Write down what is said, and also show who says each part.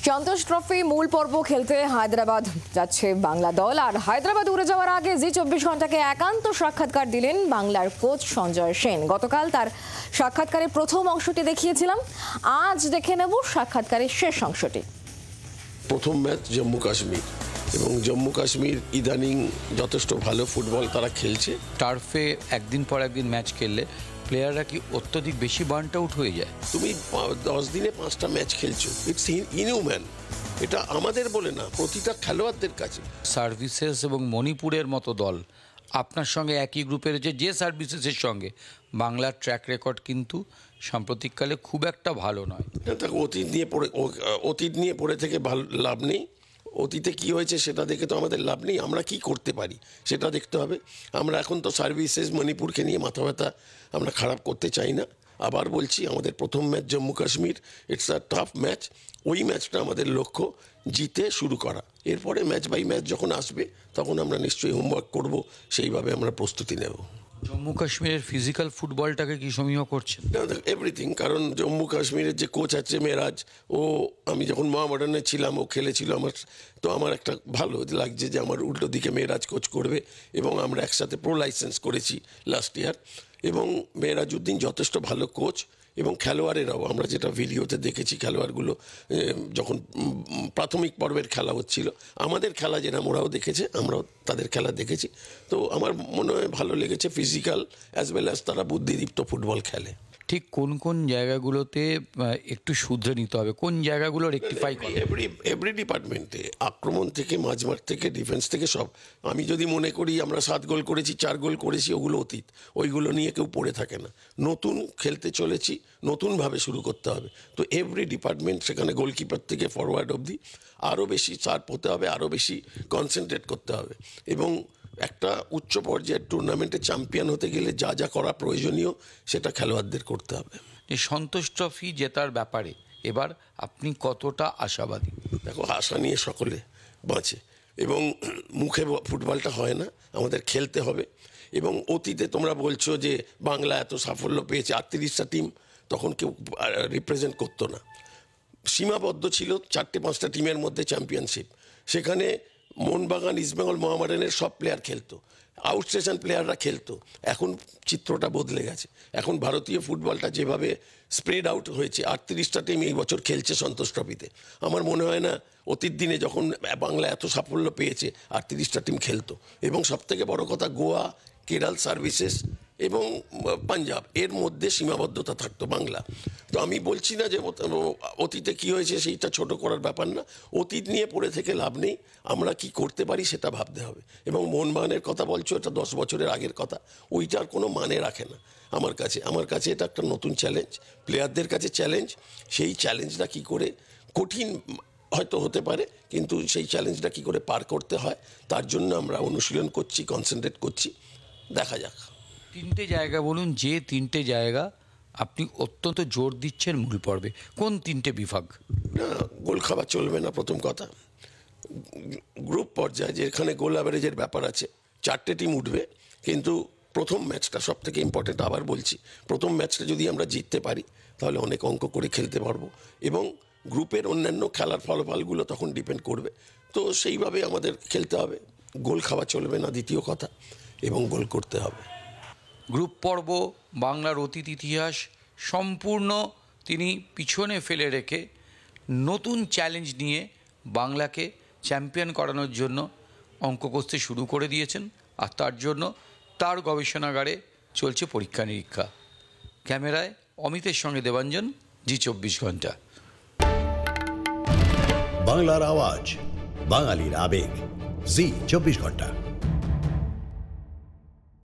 Speaker 1: সন্তোষ trophy মূল পর্ব খেলতে হায়দ্রাবাদ যাচ্ছে বাংলা দল। আর হায়দ্রাবাদ উড়ে যাওয়ার আগে জি 24 ঘন্টাকে একান্ত সাক্ষাৎকার দিলেন বাংলার কোচ সঞ্জয় সেন। গতকাল তার সাক্ষাৎকারের প্রথম অংশটি দেখিয়েছিলাম, আজ দেখে নেব সাক্ষাৎকারের শেষ অংশটি।
Speaker 2: প্রথম ম্যাচ জম্মু কাশ্মীর, এবং জম্মু কাশ্মীর ইদানিং যথেষ্ট ভালো ফুটবল তারা খেলছে।
Speaker 3: টার্ফে একদিন পর একদিন ম্যাচ খেললে প্লেয়াররা কি অত্যধিক বেশি বার্ন আউট হয়ে যায়?
Speaker 2: তুমি 10 দিনে 5টা ম্যাচ খেলছো, ইটস ইনহিউম্যান। এটা আমাদের বলে না, প্রতিটা খেলোয়াড়দের কাছে।
Speaker 3: সার্ভিসেস এবং মণিপুরের মতো দল আপনার সঙ্গে একই গ্রুপের যে সার্ভিসেসের সঙ্গে বাংলার ট্র্যাক রেকর্ড কিন্তু সাম্প্রতিককালে খুব একটা ভালো নয়।
Speaker 2: অতীত নিয়ে পড়ে থেকে ভালো লাভ নেই। অতীতে কি হয়েছে সেটা দেখে তো আমাদের লাভ নেই। আমরা কি করতে পারি সেটা দেখতে হবে। আমরা এখন তো সার্ভিসেস মণিপুরকে নিয়ে মাথা ব্যথা আমরা খারাপ করতে চাই না। আবার বলছি, আমাদের প্রথম match Jammu Kashmir, it's a tough match. ওই ম্যাচটা আমাদের লক্ষ্য জিতে শুরু করা। এরপরে ম্যাচ বাই ম্যাচ যখন আসবে তখন আমরা নিশ্চয়ই হোমওয়ার্ক করব, সেইভাবে আমরা প্রস্তুতি নেব।
Speaker 3: জম্মু কাশ্মীরের ফিজিক্যাল ফুটবলটাকে কি সমীহ করছেন?
Speaker 2: এভরিথিং, কারণ জম্মু কাশ্মীরের যে কোচ আছে মেরাজ, আমি যখন মহামডার্নে ছিলাম ও খেলেছিল, আমার একটা ভালো লাগছে যে আমার উল্টো দিকে মেরাজ কোচ করবে, এবং আমরা একসাথে প্রো লাইসেন্স করেছি লাস্ট ইয়ার। এবং মেরাজউদ্দিন যথেষ্ট ভালো কোচ, এবং খেলোয়াড়েরাও আমরা যেটা ভিডিওতে দেখেছি, খেলোয়াড়গুলো যখন প্রাথমিক পর্বের খেলা হচ্ছিল, আমাদের খেলা যেরকম ওরাও দেখেছে, আমরাও তাদের খেলা দেখেছি। তো আমার মনে হয় ভালো লেগেছে। ফিজিক্যাল অ্যাজ ওয়েল অ্যাজ তারা বুদ্ধিদীপ্ত ফুটবল খেলে।
Speaker 3: ঠিক কোন কোন জায়গাগুলোতে একটু শুধরে নিতে হবে, কোন জায়গাগুলো রেকটিফাই করে?
Speaker 2: এভরি ডিপার্টমেন্টে, আক্রমণ থেকে মাঝমাঠ থেকে ডিফেন্স থেকে সব। আমি যদি মনে করি আমরা 7 গোল করেছি, 4 গোল করেছি, ওগুলো অতীত, ওইগুলো নিয়ে কেউ পড়ে থাকে না। নতুন খেলতে চলেছি, নতুনভাবে শুরু করতে হবে। তো এভরি ডিপার্টমেন্ট, সেখানে গোলকিপার থেকে ফরওয়ার্ড অবধি আরও বেশি শার্প হতে হবে, আরও বেশি কনসেন্ট্রেট করতে হবে। এবং একটা উচ্চ পর্যায়ের টুর্নামেন্টে চ্যাম্পিয়ন হতে গেলে যা যা করা প্রয়োজনীয় সেটা খেলোয়াড়দের করতে হবে।
Speaker 3: এই সন্তোষ ট্রফি জেতার ব্যাপারে এবার আপনি কতটা আশাবাদী?
Speaker 2: দেখো, আশা নিয়ে সকলে বাঁচে, এবং মুখে ফুটবলটা হয় না, আমাদের খেলতে হবে। এবং অতীতে তোমরা বলছো যে বাংলা এত সাফল্য পেয়েছে, 38টা টিম তখন কেউ রিপ্রেজেন্ট করতো না, সীমাবদ্ধ ছিল 4-5টা টিমের মধ্যে চ্যাম্পিয়নশিপ। সেখানে মোহনবাগান, ইস্টবেঙ্গল, মোহামেডানের সব প্লেয়ার খেলতো, আউটস্টেশন প্লেয়াররা খেলতো। এখন চিত্রটা বদলে গেছে। এখন ভারতীয় ফুটবলটা যেভাবে স্প্রেড আউট হয়েছে, 38টা টিম এই বছর খেলছে সন্তোষ ট্রফিতে। আমার মনে হয় না অতীত দিনে যখন বাংলা এত সাফল্য পেয়েছে 38টা টিম খেলতো। এবং সবথেকে বড় কথা, গোয়া, কেরাল সার্ভিসেস এবং পাঞ্জাব, এর মধ্যে সীমাবদ্ধতা থাকতো বাংলা। তো আমি বলছি না যে অতীতে কি হয়েছে সেইটা ছোট করার ব্যাপার না। অতীত নিয়ে পড়ে থেকে লাভ নেই, আমরা কি করতে পারি সেটা ভাবতে হবে। এবং মোহনবাগানের কথা বলছো, এটা 10 বছরের আগের কথা, ওইটার কোনো মানে রাখে না আমার কাছে এটা একটা নতুন চ্যালেঞ্জ, প্লেয়ারদের কাছে চ্যালেঞ্জ। সেই চ্যালেঞ্জটা কি করে, কঠিন হয়তো হতে পারে, কিন্তু সেই চ্যালেঞ্জটা কি করে পার করতে হয় তার জন্য আমরা অনুশীলন করছি, কনসেন্ট্রেট করছি। দেখা যাক।
Speaker 3: 3টে জায়গা বলুন, যে 3টে জায়গা আপনি অত্যন্ত জোর দিচ্ছেন মূল পর্বে, কোন 3টে বিভাগ?
Speaker 2: না, গোল খাওয়া চলবে না, প্রথম কথা। গ্রুপ পর্যায়ে যেখানে গোল অ্যাভারেজের ব্যাপার আছে, 4টে টিম উঠবে, কিন্তু প্রথম ম্যাচটা সব থেকে ইম্পর্টেন্ট। আবার বলছি, প্রথম ম্যাচটা যদি আমরা জিততে পারি তাহলে অনেক অঙ্ক করে খেলতে পারবো, এবং গ্রুপের অন্যান্য খেলার ফলাফলগুলো তখন ডিপেন্ড করবে। তো সেইভাবে আমাদের খেলতে হবে। গোল খাওয়া চলবে না, দ্বিতীয় কথা, এবং গোল করতে হবে।
Speaker 3: গ্রুপ পর্ব বাংলার অতীত ইতিহাস সম্পূর্ণ তিনি পিছনে ফেলে রেখে নতুন চ্যালেঞ্জ নিয়ে বাংলাকে চ্যাম্পিয়ন করানোর জন্য অঙ্ক কষতে শুরু করে দিয়েছেন। আর তার জন্য তার গবেষণাগারে চলছে পরীক্ষা নিরীক্ষা। ক্যামেরায় অমিতের সঙ্গে দেবাঞ্জন, জি 24 ঘন্টা।
Speaker 4: বাংলার আওয়াজ, বাঙালির আবেগ, জি 24 ঘন্টা।